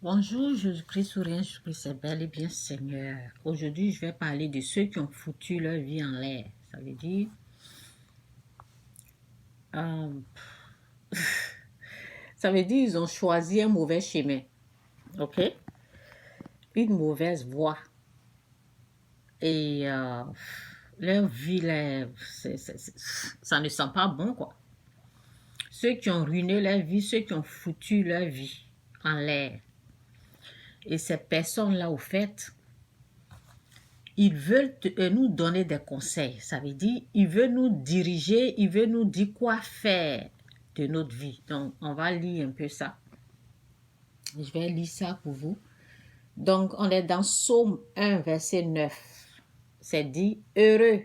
Bonjour, Jésus-Christ, sourire, Jésus-Christ, c'est bel et bien Seigneur. Aujourd'hui, je vais parler de ceux qui ont foutu leur vie en l'air. Ça veut dire, euh, ils ont choisi un mauvais chemin, ok? Une mauvaise voie. Et leur vie, là, ça ne sent pas bon, quoi. Ceux qui ont ruiné leur vie, ceux qui ont foutu leur vie en l'air. Et ces personnes-là, au fait, ils veulent nous donner des conseils. Ça veut dire, ils veulent nous diriger, ils veulent nous dire quoi faire de notre vie. Donc, on va lire un peu ça. Je vais lire ça pour vous. Donc, on est dans Psaume 1, verset 9. C'est dit, heureux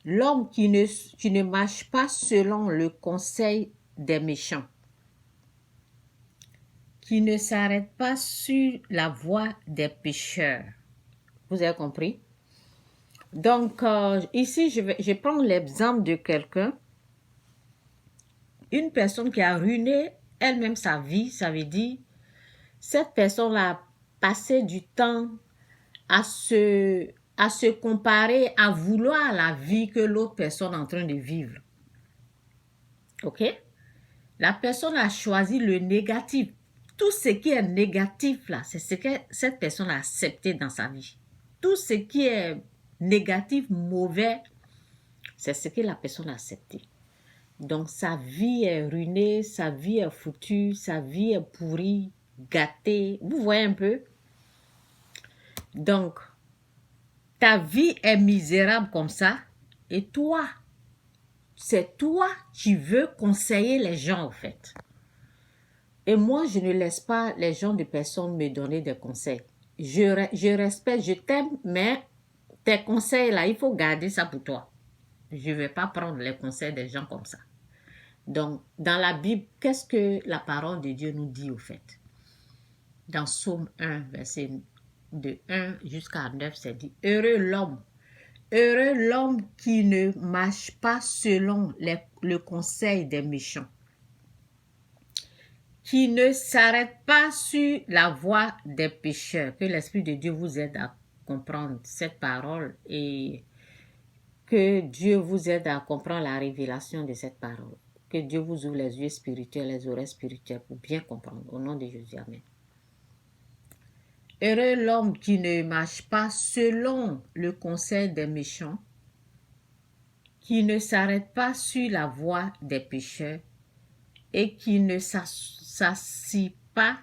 l'homme qui ne marche pas selon le conseil des méchants, qui ne s'arrête pas sur la voie des pécheurs. Vous avez compris? Donc, ici, je prends l'exemple de quelqu'un, une personne qui a ruiné elle-même sa vie. Ça veut dire, cette personne a passé du temps à se comparer, à vouloir la vie que l'autre personne est en train de vivre. OK? La personne a choisi le négatif. Tout ce qui est négatif, là, c'est ce que cette personne a accepté dans sa vie. Tout ce qui est négatif, mauvais, c'est ce que la personne a accepté. Donc, sa vie est ruinée, sa vie est foutue, sa vie est pourrie, gâtée. Vous voyez un peu? Donc, ta vie est misérable comme ça. Et toi, c'est toi qui veux conseiller les gens, en fait. Et moi, je ne laisse pas les gens de personnes me donner des conseils. Je respecte, je t'aime, mais tes conseils là, il faut garder ça pour toi. Je ne vais pas prendre les conseils des gens comme ça. Donc, dans la Bible, qu'est-ce que la parole de Dieu nous dit au fait? Dans Psaume 1, verset de 1 jusqu'à 9, c'est dit, heureux l'homme qui ne marche pas selon le conseil des méchants, qui ne s'arrête pas sur la voie des pécheurs. Que l'Esprit de Dieu vous aide à comprendre cette parole et que Dieu vous aide à comprendre la révélation de cette parole. Que Dieu vous ouvre les yeux spirituels, les oreilles spirituelles pour bien comprendre. Au nom de Jésus, amen. Heureux l'homme qui ne marche pas selon le conseil des méchants, qui ne s'arrête pas sur la voie des pécheurs et qui ne s'assit pas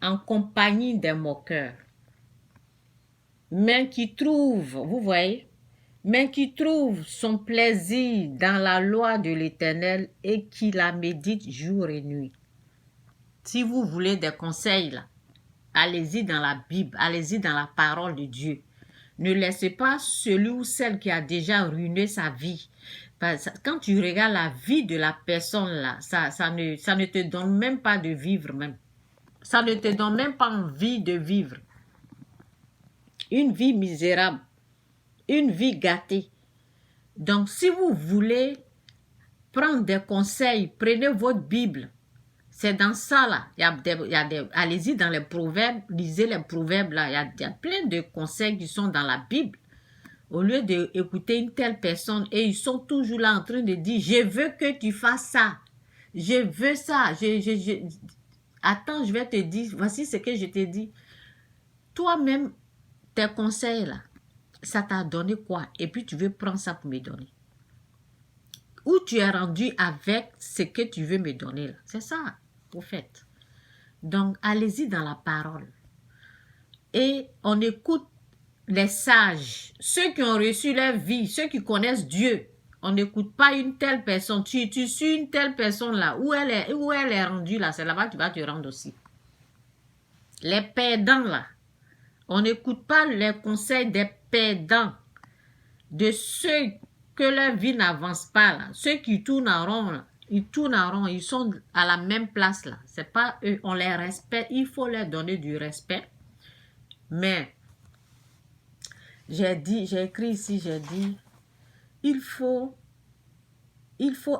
en compagnie des moqueurs, mais qui trouve, vous voyez, mais qui trouve son plaisir dans la loi de l'Éternel et qui la médite jour et nuit. Si vous voulez des conseils, là, allez-y dans la Bible, allez-y dans la parole de Dieu. Ne laissez pas celui ou celle qui a déjà ruiné sa vie. Quand tu regardes la vie de la personne, là, ça ne te donne même pas de vivre même. Ça ne te donne même pas envie de vivre. Une vie misérable, une vie gâtée. Donc, si vous voulez prendre des conseils, prenez votre Bible. C'est dans ça, là. Allez-y dans les proverbes, lisez les proverbes, là. Il y a plein de conseils qui sont dans la Bible. Au lieu d'écouter une telle personne, et ils sont toujours là en train de dire, je veux que tu fasses ça. Je veux ça. Attends, je vais te dire, voici ce que je te dis. Toi-même, tes conseils, là, ça t'a donné quoi? Et puis, tu veux prendre ça pour me donner. Où tu es rendu avec ce que tu veux me donner, là. C'est ça, au fait. Donc, allez-y dans la parole. Et on écoute les sages, ceux qui ont reçu leur vie, ceux qui connaissent Dieu. On n'écoute pas une telle personne. Tu suis une telle personne là, où elle est rendue là, c'est là-bas que tu vas te rendre aussi. Les perdants là, on n'écoute pas les conseils des perdants, de ceux que leur vie n'avance pas là, ceux qui tournent en rond là. Ils tournent en rond, ils sont à la même place là. C'est pas eux, on les respecte, il faut leur donner du respect. Mais j'ai écrit ici, j'ai dit, il faut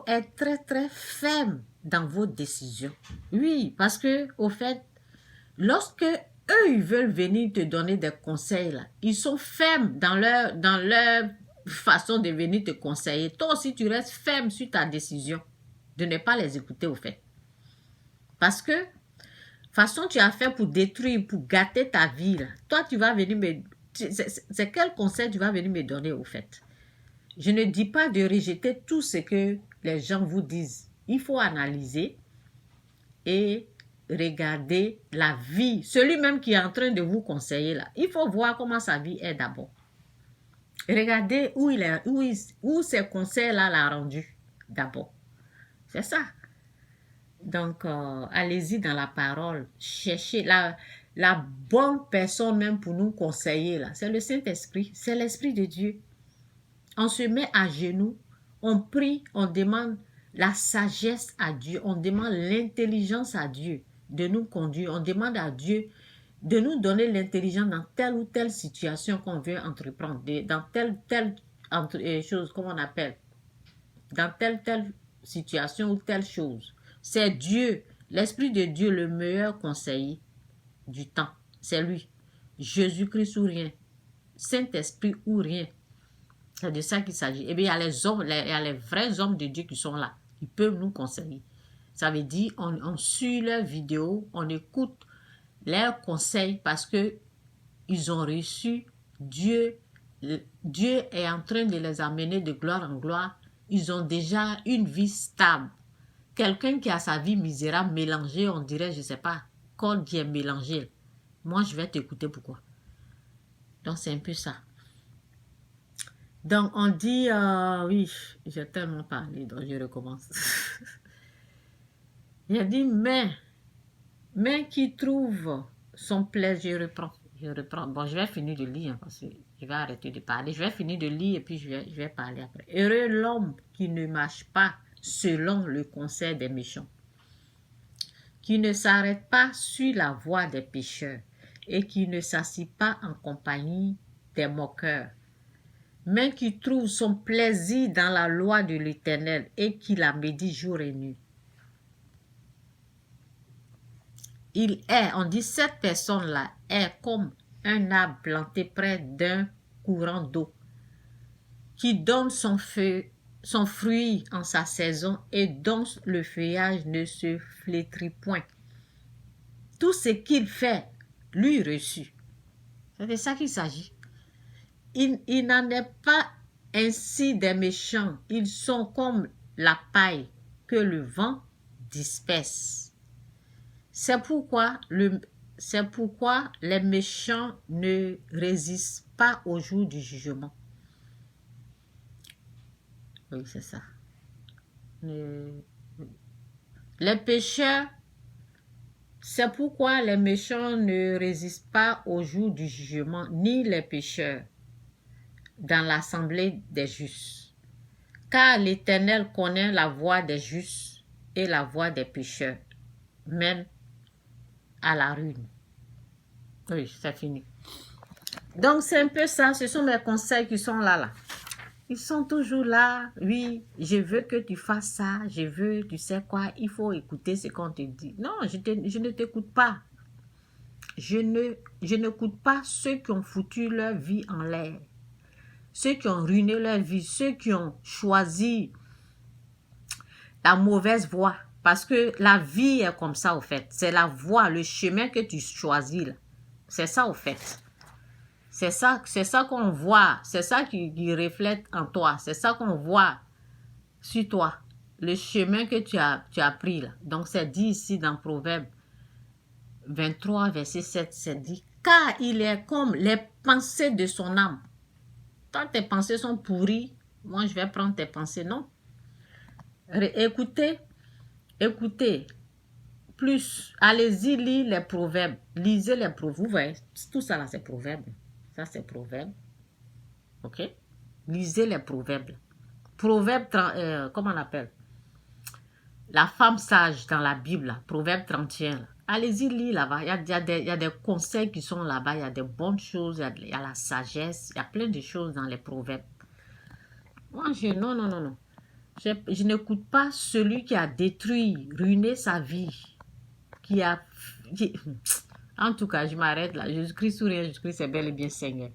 être très très ferme dans vos décisions. Oui, parce que, au fait, lorsque eux, ils veulent venir te donner des conseils, là, ils sont fermes dans leur façon de venir te conseiller. Toi aussi, tu restes ferme sur ta décision de ne pas les écouter, au fait. Parce que, façon tu as fait pour détruire, pour gâter ta vie, là, toi, tu vas venir me... C'est quel conseil tu vas venir me donner, au fait? Je ne dis pas de rejeter tout ce que les gens vous disent. Il faut analyser et regarder la vie. Celui-même qui est en train de vous conseiller là, il faut voir comment sa vie est d'abord. Regardez où ces conseils-là l'ont rendu d'abord. C'est ça. Donc, allez-y dans la parole. Cherchez la bonne personne même pour nous conseiller là. C'est le Saint-Esprit. C'est l'Esprit de Dieu. On se met à genoux, on prie, on demande la sagesse à Dieu, on demande l'intelligence à Dieu de nous conduire, on demande à Dieu de nous donner l'intelligence dans telle ou telle situation qu'on veut entreprendre, dans telle chose, comment on appelle, dans telle situation ou telle chose. C'est Dieu, l'Esprit de Dieu, le meilleur conseiller du temps. C'est lui. Jésus-Christ ou rien. Saint-Esprit ou rien. C'est de ça qu'il s'agit. Et bien, il y a les hommes, il y a les vrais hommes de Dieu qui sont là. Ils peuvent nous conseiller. Ça veut dire, on suit leurs vidéos, on écoute leurs conseils parce que ils ont reçu Dieu. Dieu est en train de les amener de gloire en gloire. Ils ont déjà une vie stable. Quelqu'un qui a sa vie misérable mélangée, on dirait, je ne sais pas, corps qui est mélangé. Moi, je vais t'écouter pourquoi. Donc, c'est un peu ça. Donc, on dit, oui, j'ai tellement parlé, donc je recommence. Il a dit, mais qui trouve son plaisir, je reprends. Bon, je vais finir de lire, parce que je vais arrêter de parler. Je vais finir de lire et puis je vais parler après. Heureux l'homme qui ne marche pas selon le conseil des méchants, qui ne s'arrête pas sur la voie des pécheurs et qui ne s'assied pas en compagnie des moqueurs, mais qui trouve son plaisir dans la loi de l'Éternel et qui la médite jour et nuit. On dit cette personne-là est comme un arbre planté près d'un courant d'eau qui donne son fruit en sa saison et dont le feuillage ne se flétrit point. Tout ce qu'il fait, lui reçut. C'est de ça qu'il s'agit. Il n'en est pas ainsi des méchants. Ils sont comme la paille que le vent disperse. C'est pourquoi les méchants ne résistent pas au jour du jugement. Oui, c'est ça. Les pécheurs, c'est pourquoi les méchants ne résistent pas au jour du jugement, ni les pécheurs dans l'assemblée des justes. Car l'Éternel connaît la voie des justes et la voie des pécheurs, même à la ruine. Oui, c'est fini. Donc, c'est un peu ça. Ce sont mes conseils qui sont là. Ils sont toujours là. Oui, je veux que tu fasses ça. Je veux, tu sais quoi, il faut écouter ce qu'on te dit. Non, je ne t'écoute pas. Je n'écoute pas ceux qui ont foutu leur vie en l'air. Ceux qui ont ruiné leur vie. Ceux qui ont choisi la mauvaise voie. Parce que la vie est comme ça, au fait. C'est la voie, le chemin que tu choisis, là. C'est ça, au fait. C'est ça qu'on voit. C'est ça qui reflète en toi. C'est ça qu'on voit sur toi. Le chemin que tu as pris, là. Donc, c'est dit ici dans Proverbe 23, verset 7. C'est dit, car il est comme les pensées de son âme. Quand tes pensées sont pourries, moi, je vais prendre tes pensées, non. Écoutez, plus, allez-y, lisez les proverbes. Lisez les proverbes. Vous voyez, tout ça là, c'est proverbe. Ça, c'est proverbe. Ok? Lisez les proverbes. Proverbe, comment on appelle? La femme sage dans la Bible, là, proverbe 31. Là. Allez-y, lisez là-bas. Il y a des conseils qui sont là-bas. Il y a des bonnes choses. Il y a la sagesse. Il y a plein de choses dans les proverbes. Moi, non. Je n'écoute pas celui qui a détruit, ruiné sa vie, qui a... En tout cas, je m'arrête là. Jésus-Christ ou rien, Jésus-Christ c'est bel et bien Seigneur.